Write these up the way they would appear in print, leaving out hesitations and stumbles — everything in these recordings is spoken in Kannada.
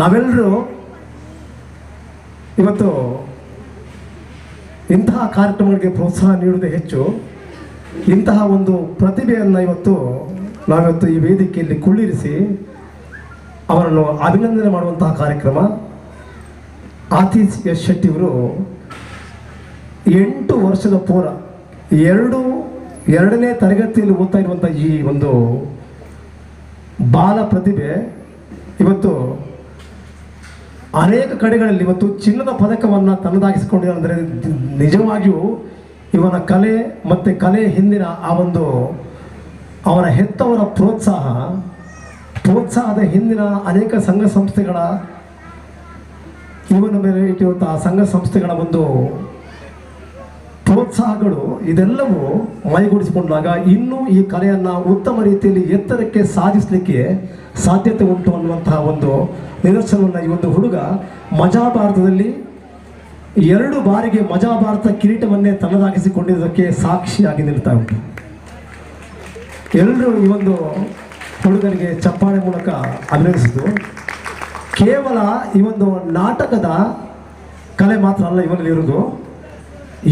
ನಾವೆಲ್ಲರೂ ಇವತ್ತು ಇಂತಹ ಕಾರ್ಯಕ್ರಮಗಳಿಗೆ ಪ್ರೋತ್ಸಾಹ ನೀಡುವುದೇ ಹೆಚ್ಚು. ಇಂತಹ ಒಂದು ಪ್ರತಿಭೆಯನ್ನು ನಾವಿವತ್ತು ಈ ವೇದಿಕೆಯಲ್ಲಿ ಕುಳ್ಳಿರಿಸಿ ಅವರನ್ನು ಅಭಿನಂದನೆ ಮಾಡುವಂತಹ ಕಾರ್ಯಕ್ರಮ. ಆತೀಶ್ ಎಸ್ ಶೆಟ್ಟಿಯವರು 8 ವರ್ಷದ ಪೂರ ಎರಡನೇ ತರಗತಿಯಲ್ಲಿ ಓದ್ತಾ ಇರುವಂಥ ಈ ಒಂದು ಬಾಲ ಪ್ರತಿಭೆ ಇವತ್ತು ಅನೇಕ ಕಡೆಗಳಲ್ಲಿ ಇವತ್ತು ಚಿನ್ನದ ಪದಕವನ್ನು ತನ್ನದಾಗಿಸಿಕೊಂಡಿದ್ದಾರೆ. ಅಂದರೆ ನಿಜವಾಗಿಯೂ ಇವನ ಕಲೆ ಮತ್ತು ಕಲೆ ಹಿಂದಿನ ಅವನ ಹೆತ್ತವರ ಪ್ರೋತ್ಸಾಹದ ಹಿಂದಿನ ಅನೇಕ ಸಂಘ ಸಂಸ್ಥೆಗಳ ಇವನ ಮೇಲೆ ಇಟ್ಟಿರುವಂತಹ ಸಂಘ ಸಂಸ್ಥೆಗಳ ಒಂದು ಪ್ರೋತ್ಸಾಹಗಳು ಇದೆಲ್ಲವೂ ಮೈಗೂಡಿಸಿಕೊಂಡಾಗ ಇನ್ನೂ ಈ ಕಲೆಯನ್ನು ಉತ್ತಮ ರೀತಿಯಲ್ಲಿ ಎತ್ತರಕ್ಕೆ ಸಾಧಿಸಲಿಕ್ಕೆ ಸಾಧ್ಯತೆ ಉಂಟು ಅನ್ನುವಂತಹ ಒಂದು ನಿದರ್ಶನವನ್ನು ಈ ಒಂದು ಹುಡುಗ ಮಜಾ ಭಾರತದಲ್ಲಿ 2 ಬಾರಿಗೆ ಮಜಾ ಭಾರತ ಕಿರೀಟವನ್ನೇ ತನ್ನದಾಗಿಸಿಕೊಂಡಿದ್ದಕ್ಕೆ ಸಾಕ್ಷಿಯಾಗಿ ನಿಲ್ತಾ ಉಂಟು. ಎಲ್ಲರೂ ಈ ಒಂದು ಹುಡುಗನಿಗೆ ಚಪ್ಪಾಳೆ ಮೂಲಕ ಅಭಿನಂದಿಸಿದ್ದು. ಕೇವಲ ಈ ಒಂದು ನಾಟಕದ ಕಲೆ ಮಾತ್ರ ಅಲ್ಲ ಇವನಲ್ಲಿರುವುದು.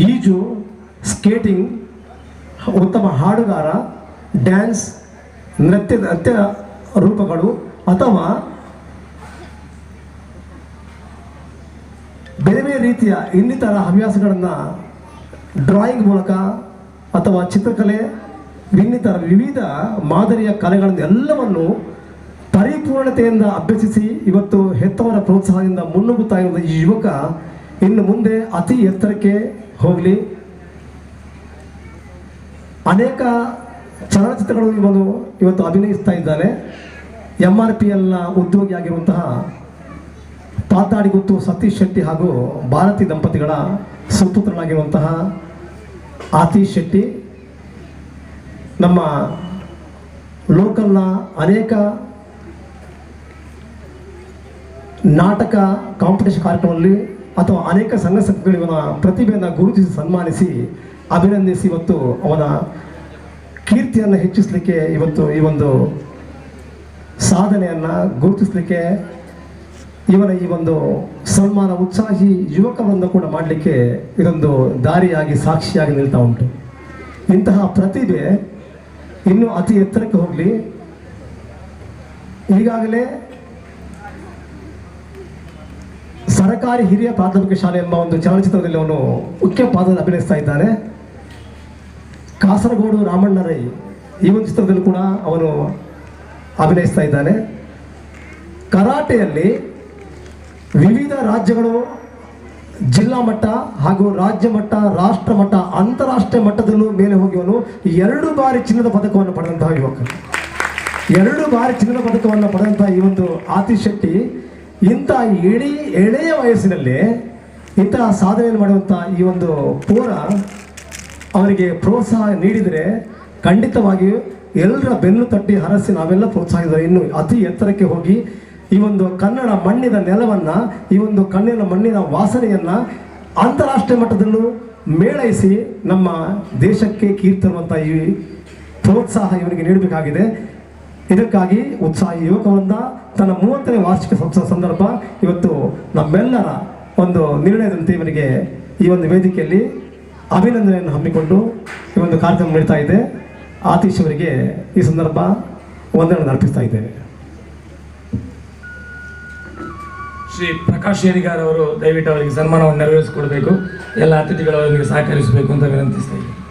ಈಜು, ಸ್ಕೇಟಿಂಗ್, ಉತ್ತಮ ಹಾಡುಗಾರ, ಡ್ಯಾನ್ಸ್, ನೃತ್ಯ ರೂಪಗಳು ಅಥವಾ ಬೇರೆ ಬೇರೆ ರೀತಿಯ ಇನ್ನಿತರ ಹವ್ಯಾಸಗಳನ್ನು ಡ್ರಾಯಿಂಗ್ ಮೂಲಕ ಅಥವಾ ಚಿತ್ರಕಲೆ ಇನ್ನಿತರ ವಿವಿಧ ಮಾದರಿಯ ಕಲೆಗಳನ್ನು ಎಲ್ಲವನ್ನು ಪರಿಪೂರ್ಣತೆಯಿಂದ ಅಭ್ಯಸಿಸಿ ಇವತ್ತು ಹೆತ್ತವರ ಪ್ರೋತ್ಸಾಹದಿಂದ ಮುನ್ನುಗ್ಗುತ್ತಾ ಇರುವ ಈ ಯುವಕ ಇನ್ನು ಮುಂದೆ ಅತಿ ಎತ್ತರಕ್ಕೆ ಹೋಗಲಿ. ಅನೇಕ ಚಲನಚಿತ್ರಗಳು ಇವತ್ತು ಅಭಿನಯಿಸ್ತಾ ಇದ್ದಾನೆ. MRPLನ ಉದ್ಯೋಗಿಯಾಗಿರುವಂತಹ ಪಾತಾಡಿಗುತ್ತು ಸತೀಶ್ ಶೆಟ್ಟಿ ಹಾಗೂ ಭಾರತಿ ದಂಪತಿಗಳ ಸುಪುತ್ರನಾಗಿರುವಂತಹ ಆತೀಶ್ ಶೆಟ್ಟಿ ನಮ್ಮ ಲೋಕಲ್ನ ಅನೇಕ ನಾಟಕ ಕಾಂಪಿಟೇಷನ್ ಕಾರ್ಯಕ್ರಮದಲ್ಲಿ ಅಥವಾ ಅನೇಕ ಸಂಘ ಸಂಸ್ಥೆಗಳು ಇವನ ಪ್ರತಿಭೆಯನ್ನು ಗುರುತಿಸಿ ಸನ್ಮಾನಿಸಿ ಅಭಿನಂದಿಸಿ ಇವತ್ತು ಅವನ ಕೀರ್ತಿಯನ್ನು ಹೆಚ್ಚಿಸಲಿಕ್ಕೆ ಇವತ್ತು ಈ ಒಂದು ಸಾಧನೆಯನ್ನು ಗುರುತಿಸಲಿಕ್ಕೆ ಇವನ ಈ ಒಂದು ಸನ್ಮಾನ ಉತ್ಸಾಹಿ ಯುವಕರನ್ನು ಕೂಡ ಮಾಡಲಿಕ್ಕೆ ಇದೊಂದು ದಾರಿಯಾಗಿ ಸಾಕ್ಷಿಯಾಗಿ ನಿಲ್ತಾ ಉಂಟು. ಇಂತಹ ಪ್ರತಿಭೆ ಇನ್ನೂ ಅತಿ ಎತ್ತರಕ್ಕೆ ಹೋಗಲಿ. ಈಗಾಗಲೇ ಸರಕಾರಿ ಹಿರಿಯ ಪ್ರಾಥಮಿಕ ಶಾಲೆ ಎಂಬ ಒಂದು ಚಲನಚಿತ್ರದಲ್ಲಿ ಅವನು ಮುಖ್ಯ ಪಾತ್ರದಲ್ಲಿ ಅಭಿನಯಿಸ್ತಾ ಇದ್ದಾನೆ. ಕಾಸರಗೋಡು ರಾಮಣ್ಣ ರೈ ಈ ಒಂದು ಚಿತ್ರದಲ್ಲಿ ಕೂಡ ಅವನು ಅಭಿನಯಿಸ್ತಾ ಇದ್ದಾನೆ. ಕರಾಟೆಯಲ್ಲಿ ವಿವಿಧ ರಾಜ್ಯಗಳು ಜಿಲ್ಲಾ ಮಟ್ಟ ಹಾಗೂ ರಾಜ್ಯ ಮಟ್ಟ, ರಾಷ್ಟ್ರ ಮಟ್ಟ, ಅಂತಾರಾಷ್ಟ್ರೀಯ ಮಟ್ಟದಲ್ಲೂ ಮೇಲೆ ಹೋಗಿ ಅವನು 2 ಬಾರಿ ಚಿನ್ನದ ಪದಕವನ್ನು ಪಡೆದಂತಹ ಯುವಕ. 2 ಬಾರಿ ಚಿನ್ನದ ಪದಕವನ್ನು ಪಡೆದಂತಹ ಈ ಒಂದು ಆತೀಶ್ ಶೆಟ್ಟಿ ಇಂಥ ಎಳೆಯ ವಯಸ್ಸಿನಲ್ಲಿ ಇಂತಹ ಸಾಧನೆಯನ್ನು ಮಾಡುವಂಥ ಈ ಒಂದು ಪೂರ ಅವರಿಗೆ ಪ್ರೋತ್ಸಾಹ ನೀಡಿದರೆ ಖಂಡಿತವಾಗಿಯೂ ಎಲ್ಲರ ಬೆನ್ನು ತಟ್ಟಿ ಹರಸಿ ನಾವೆಲ್ಲ ಪ್ರೋತ್ಸಾಹಿಸಿದರೆ ಇನ್ನು ಅತಿ ಎತ್ತರಕ್ಕೆ ಹೋಗಿ ಈ ಒಂದು ಕನ್ನಡ ಮಣ್ಣಿನ ನೆಲವನ್ನು, ಈ ಒಂದು ಕಣ್ಣಿನ ಮಣ್ಣಿನ ವಾಸನೆಯನ್ನು ಅಂತಾರಾಷ್ಟ್ರೀಯ ಮಟ್ಟದಲ್ಲೂ ಮೇಳೈಸಿ ನಮ್ಮ ದೇಶಕ್ಕೆ ಕೀರ್ತಿ ತರುವಂಥ ಈ ಪ್ರೋತ್ಸಾಹ ಇವನಿಗೆ ನೀಡಬೇಕಾಗಿದೆ. ಇದಕ್ಕಾಗಿ ಉತ್ಸಾಹಿ ಯುವಕವೃಂದ ತನ್ನ 30ನೇ ವಾರ್ಷಿಕ ಸಂದರ್ಭ ಇವತ್ತು ನಮ್ಮೆಲ್ಲರ ಒಂದು ನಿರ್ಣಯದಂತೆ ಇವರಿಗೆ ಈ ಒಂದು ವೇದಿಕೆಯಲ್ಲಿ ಅಭಿನಂದನೆಯನ್ನು ಹಮ್ಮಿಕೊಂಡು ಈ ಒಂದು ಕಾರ್ಯಕ್ರಮ ನಡೀತಾ ಇದೆ. ಆತೀಶ್ ಅವರಿಗೆ ಈ ಸಂದರ್ಭ ವಂದನೆಯನ್ನು ಅರ್ಪಿಸ್ತಾ ಇದ್ದೇವೆ. ಶ್ರೀ ಪ್ರಕಾಶ್ ಏರಿಗಾರ್ ಅವರು ದಯವಿಟ್ಟು ಅವರಿಗೆ ಸನ್ಮಾನವನ್ನು ನೆರವೇರಿಸಿಕೊಡಬೇಕು. ಎಲ್ಲ ಅತಿಥಿಗಳು ಅವರಿಗೆ ಸಹಕರಿಸಬೇಕು ಅಂತ ವಿನಂತಿಸ್ತಾ ಇದ್ದೇನೆ.